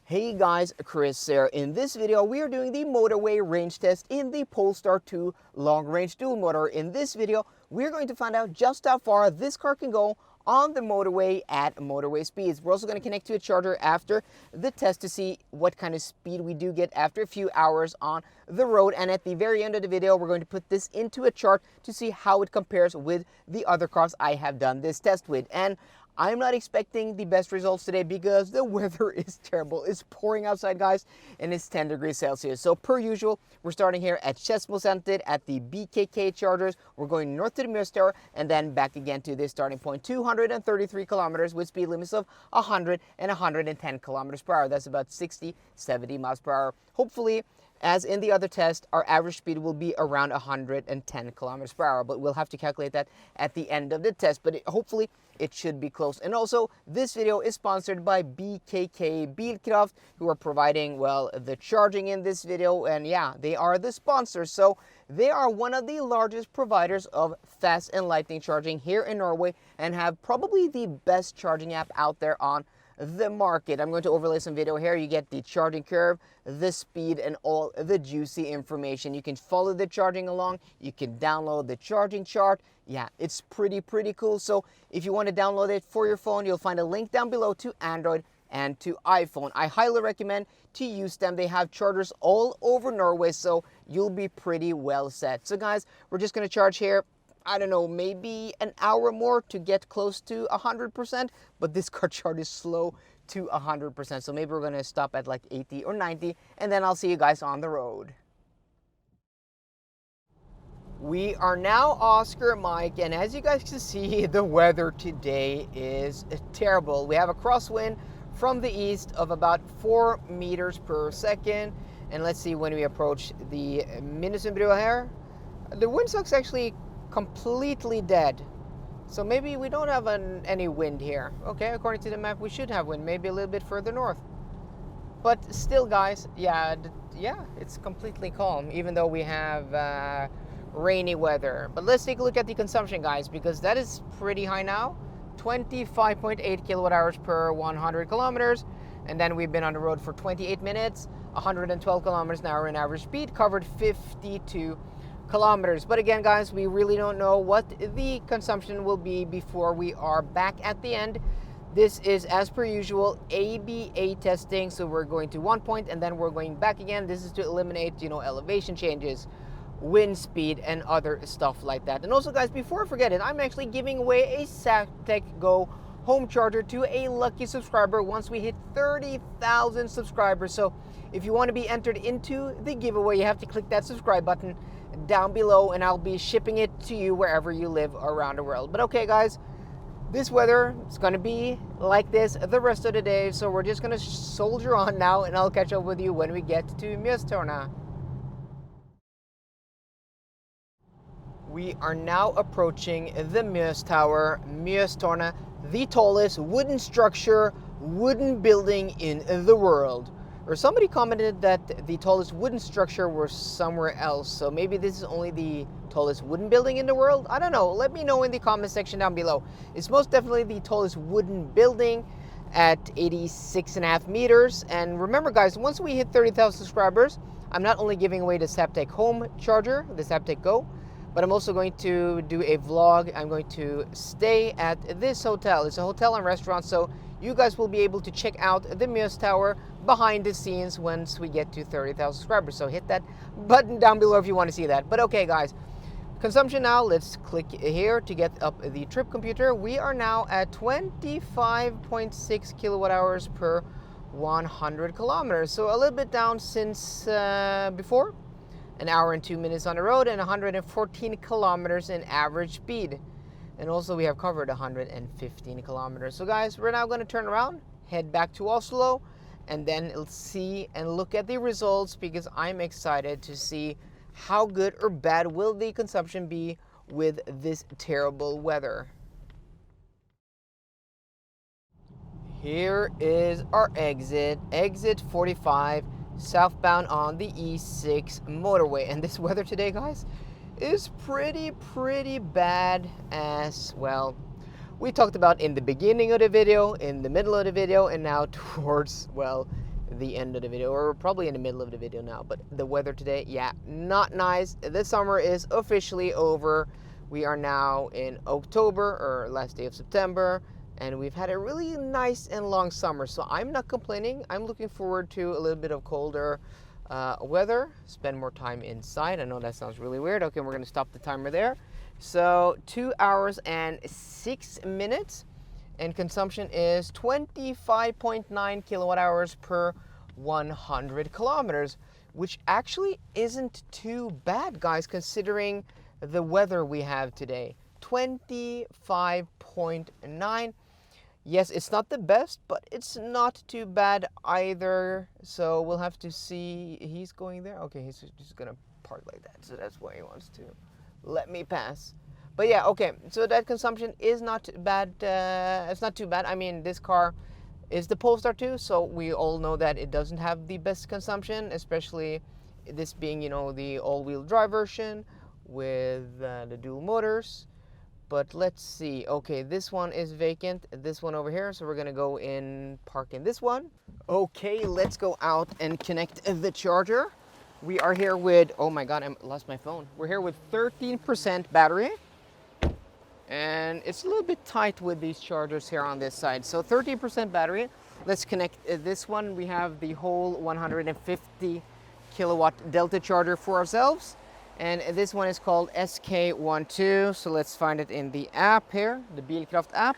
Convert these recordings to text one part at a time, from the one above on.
Hey guys, Chris here. In this video, we are doing the Motorway range test in the Polestar 2 long-range dual motor. In this video, we're going to find out just how far this car can go on the motorway at motorway speeds. We're also going to connect to a charger after the test to see what kind of speed we do get after a few hours on the road. And at the very end of the video, we're going to put this into a chart to see how it compares with the other cars I have done this test with. And I'm not expecting the best results today because the weather is terrible. It's pouring outside, guys, and it's 10 degrees Celsius. So per usual, we're starting here at Skedsmocentet at the BKK chargers. We're going north to the Midpoint and then back again to this starting point, 233 kilometers with speed limits of 100 and 110 kilometers per hour. That's about 60, 70 miles per hour. Hopefully, as in the other test, our average speed will be around 110 kilometers per hour, but we'll have to calculate that at the end of the test. But hopefully, it should be close. And also, this video is sponsored by BKK Bilkraft, who are providing, well, the charging in this video. And yeah, they are the sponsors. So they are one of the largest providers of fast and lightning charging here in Norway and have probably the best charging app out there on the market. I'm going to overlay some video here. You get the charging curve, the speed, and all the juicy information. You can follow the charging along. You can download the charging chart. Yeah, it's pretty cool. So if you want to download it for your phone, you'll find a link down below to Android and to iPhone. I highly recommend to use them. They have chargers all over Norway, so you'll be pretty well set. So guys, we're just going to charge here. I don't know, maybe an hour more to get close to 100%, but this car charges slow to 100%. So maybe we're gonna stop at like 80 or 90, and then I'll see you guys on the road. We are now Oscar Mike, and as you guys can see, the weather today is terrible. We have a crosswind from the east of about 4 meters per second. And let's see when we approach the Minnesundbrua here. The windsock's actually completely dead, so maybe we don't have any wind here. Okay, according to the map we should have wind, maybe a little bit further north, but still guys, yeah, it's completely calm even though we have rainy weather. But let's take a look at the consumption, guys, because that is pretty high now. 25.8 kilowatt hours per 100 kilometers, and then we've been on the road for 28 minutes, 112 kilometers an hour in average speed, covered 52 kilometers. But again, guys, we really don't know what the consumption will be before we are back at the end. This is, as per usual, ABA testing, so we're going to one point and then we're going back again. This is to eliminate, elevation changes, wind speed, and other stuff like that. And also, guys, before I forget it, I'm actually giving away a Zaptec Go home charger to a lucky subscriber once we hit 30,000 subscribers. So if you want to be entered into the giveaway, you have to click that subscribe button down below, and I'll be shipping it to you wherever you live around the world. But okay, guys, this weather is going to be like this the rest of the day, so we're just going to soldier on now, and I'll catch up with you when we get to Midpoint. We are now approaching the Midpoint, the tallest wooden structure, wooden building in the world. Or somebody commented that the tallest wooden structure was somewhere else, so maybe this is only the tallest wooden building in the world? I don't know. Let me know in the comment section down below. It's most definitely the tallest wooden building at 86.5 meters. And remember, guys, once we hit 30,000 subscribers, I'm not only giving away the Zaptec home charger, the Zaptec Go, but I'm also going to do a vlog. I'm going to stay at this hotel. It's a hotel and restaurant, so you guys will be able to check out the Muse Tower behind the scenes once we get to 30,000 subscribers. So hit that button down below if you want to see that. But okay, guys, consumption now. Let's click here to get up the trip computer. We are now at 25.6 kilowatt hours per 100 kilometers. So a little bit down since before. An hour and 2 minutes on the road and 114 kilometers in average speed. And also we have covered 115 kilometers. So guys, we're now going to turn around, head back to Oslo, and then see and look at the results, because I'm excited to see how good or bad will the consumption be with this terrible weather. Here is our exit 45, southbound on the E6 motorway. And this weather today, guys, is pretty bad as well. We talked about in the beginning of the video, in the middle of the video, and now towards, well, the end of the video, or probably in the middle of the video now. But the weather today, yeah, not nice. The summer is officially over. We are now in October, or last day of September, and we've had a really nice and long summer, so I'm not complaining. I'm looking forward to a little bit of colder weather, spend more time inside. I know that sounds really weird. Okay, we're gonna stop the timer there. So 2 hours and 6 minutes, and consumption is 25.9 kilowatt hours per 100 kilometers, which actually isn't too bad, guys, considering the weather we have today. 25.9. Yes, it's not the best, but it's not too bad either. So we'll have to see. He's going there. Okay, he's just gonna park like that. So that's why he wants to let me pass. But yeah, okay. So that consumption is not bad. It's not too bad. I mean, this car is the Polestar 2, so we all know that it doesn't have the best consumption, especially this being, you know, the all-wheel drive version with the dual motors. But let's see. Okay, this one is vacant, this one over here, so we're gonna go in, park in this one. Okay, let's go out and connect the charger. We are here with, oh my god, I lost my phone. We're here with 13% battery, and it's a little bit tight with these chargers here on this side. So 13% battery. Let's connect this one. We have the whole 150 kilowatt Delta charger for ourselves. And this one is called SK12. So let's find it in the app here, the Bilkraft app,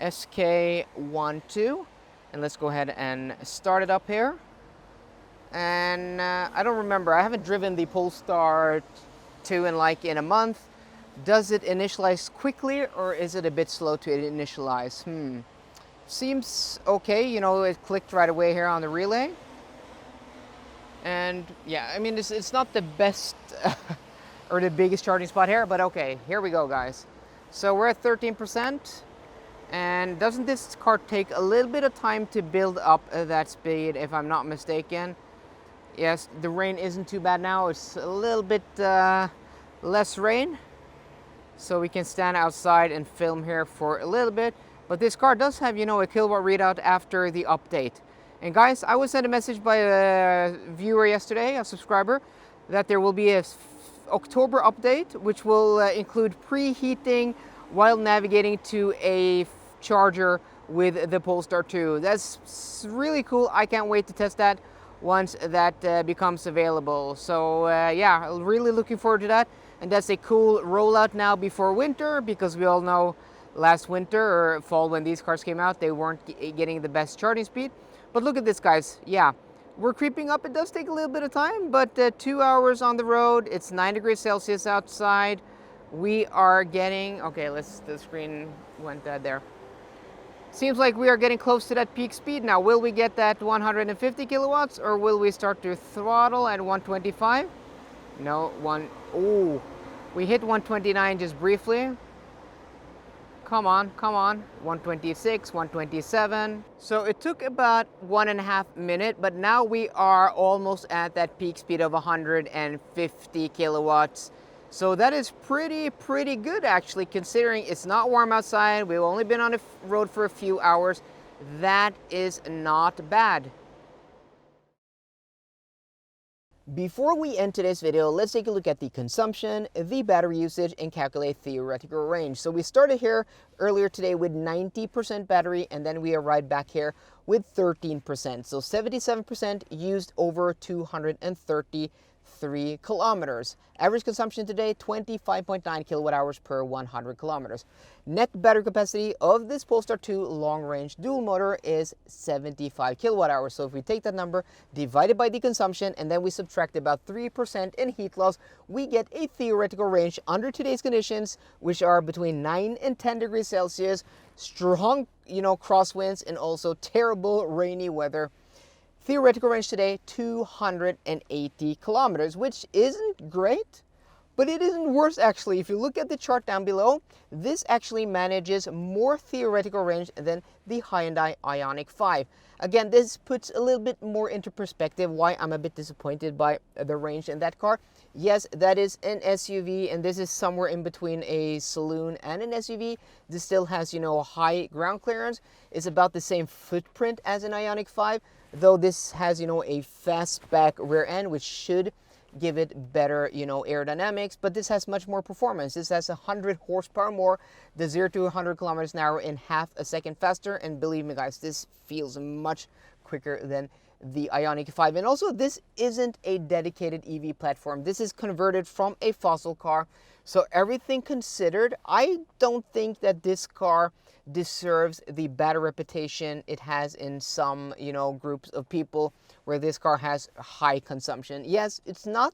SK12. And let's go ahead and start it up here. And I don't remember, I haven't driven the Polestar 2 in a month. Does it initialize quickly, or is it a bit slow to initialize? Seems okay, you know, it clicked right away here on the relay. And yeah, I mean, it's not the best or the biggest charging spot here, but okay, here we go, guys. So we're at 13%, and doesn't this car take a little bit of time to build up that speed, if I'm not mistaken? Yes, the rain isn't too bad now. It's a little bit less rain, so we can stand outside and film here for a little bit. But this car does have, you know, a kilowatt readout after the update. And guys, I was sent a message by a viewer yesterday, a subscriber, that there will be a October update, which will include preheating while navigating to a charger with the Polestar 2. That's really cool. I can't wait to test that once that becomes available. So yeah, really looking forward to that. And that's a cool rollout now before winter, because we all know last winter or fall when these cars came out, they weren't getting the best charging speed. But look at this, guys. Yeah, we're creeping up. It does take a little bit of time, but 2 hours on the road. It's 9 degrees Celsius outside. We are getting, okay, the screen went there. Seems like we are getting close to that peak speed now. Will we get that 150 kilowatts, or will we start to throttle at 125? No, ooh, we hit 129 just briefly. Come on, 126, 127. So it took about 1.5 minutes, but now we are almost at that peak speed of 150 kilowatts. So that is pretty good, actually, considering it's not warm outside. We've only been on the road for a few hours. That is not bad. Before we end today's video, let's take a look at the consumption, the battery usage, and calculate theoretical range. So we started here earlier today with 90% battery, and then we arrived back here with 13%. So 77% used over 233 kilometers. Average consumption today, 25.9 kilowatt hours per 100 kilometers. Net battery capacity of this Polestar 2 long-range dual motor is 75 kilowatt hours. So if we take that number, divided by the consumption, and then we subtract about 3% in heat loss, we get a theoretical range under today's conditions, which are between 9 and 10 degrees Celsius, strong, you know, crosswinds, and also terrible rainy weather. Theoretical range today, 280 kilometers, which isn't great, but it isn't worse, actually. If you look at the chart down below, this actually manages more theoretical range than the Hyundai Ioniq 5. Again, this puts a little bit more into perspective why I'm a bit disappointed by the range in that car. Yes, that is an SUV, and this is somewhere in between a saloon and an SUV. This still has, you know, high ground clearance. It's about the same footprint as an Ioniq 5. though this has, you know, a fastback rear end, which should give it better, you know, aerodynamics, but this has much more performance. This has 100 horsepower more, the 0 to 100 kilometers an hour in half a second faster, and believe me guys, this feels much quicker than the Ioniq 5. And also, this isn't a dedicated EV platform. This is converted from a fossil car. So everything considered, I don't think that this car deserves the bad reputation it has in some, you know, groups of people where this car has high consumption. Yes, it's not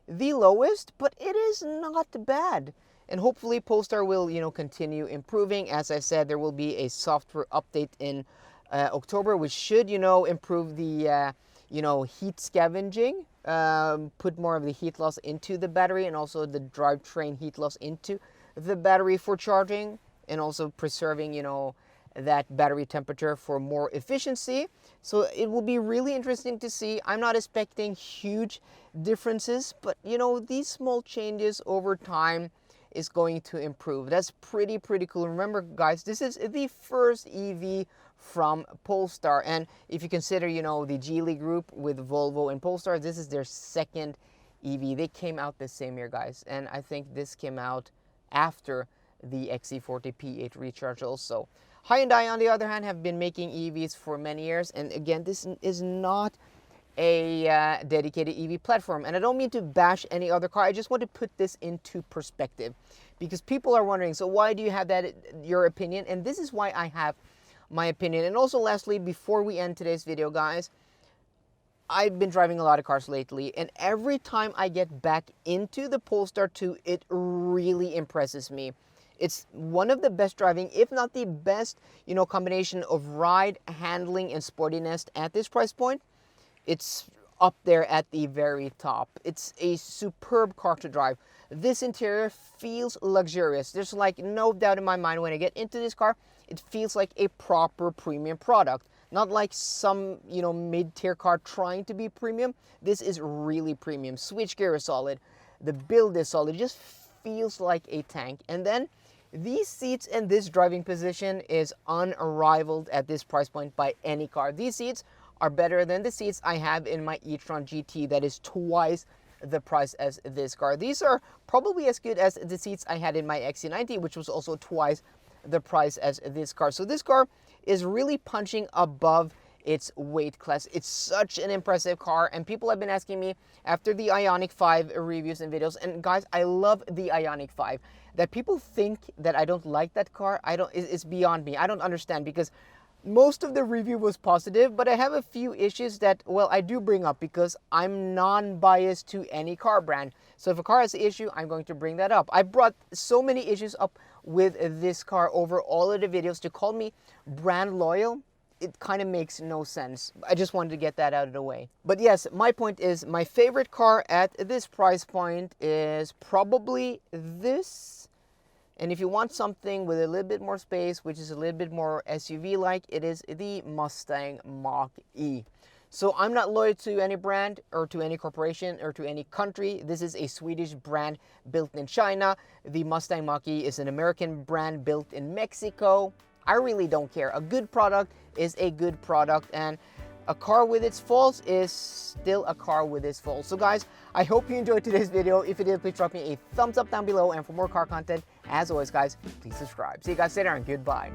the lowest, but it is not bad. And hopefully Polestar will, you know, continue improving. As I said, there will be a software update in October, which should, you know, improve the, you know, heat scavenging, put more of the heat loss into the battery, and also the drivetrain heat loss into the battery for charging, and also preserving, you know, that battery temperature for more efficiency. So it will be really interesting to see. I'm not expecting huge differences, but, you know, these small changes over time is going to improve. That's pretty cool. Remember guys, this is the first EV from Polestar, and if you consider, you know, the Geely group with Volvo and Polestar, this is their second EV. They came out the same year guys, and I think this came out after the XC40 P8 Recharge also. Hyundai on the other hand have been making EVs for many years, and again, this is not a dedicated EV platform. And I don't mean to bash any other car, I just want to put this into perspective, because people are wondering, so why do you have that, your opinion? And this is why I have my opinion. And also lastly, before we end today's video guys, I've been driving a lot of cars lately, and every time I get back into the Polestar 2, it really impresses me. It's one of the best driving, if not the best, you know, combination of ride, handling, and sportiness at this price point. It's up there at the very top. It's a superb car to drive. This interior feels luxurious. There's like no doubt in my mind when I get into this car, it feels like a proper premium product. Not like some, you know, mid-tier car trying to be premium. This is really premium. Switchgear is solid. The build is solid. It just feels like a tank. And then these seats and this driving position is unrivaled at this price point by any car. These seats are better than the seats I have in my e-tron GT that is twice the price as this car. These are probably as good as the seats I had in my XC90, which was also twice the price as this car. So this car is really punching above its weight class. It's such an impressive car, and people have been asking me after the Ioniq 5 reviews and videos, and guys, I love the Ioniq 5. That people think that I don't like that car, it's beyond me. I don't understand, because most of the review was positive, but I have a few issues that, well, I do bring up because I'm non-biased to any car brand. So if a car has an issue, I'm going to bring that up. I brought so many issues up with this car over all of the videos. To call me brand loyal, it kind of makes no sense. I just wanted to get that out of the way. But yes, my point is, my favorite car at this price point is probably this. And if you want something with a little bit more space, which is a little bit more SUV-like, it is the Mustang Mach-E. So I'm not loyal to any brand or to any corporation or to any country. This is a Swedish brand built in China. The Mustang Mach-E is an American brand built in Mexico. I really don't care. A good product is a good product, and a car with its faults is still a car with its faults. So guys, I hope you enjoyed today's video. If you did, please drop me a thumbs up down below. And for more car content, as always guys, please subscribe. See you guys later, and goodbye.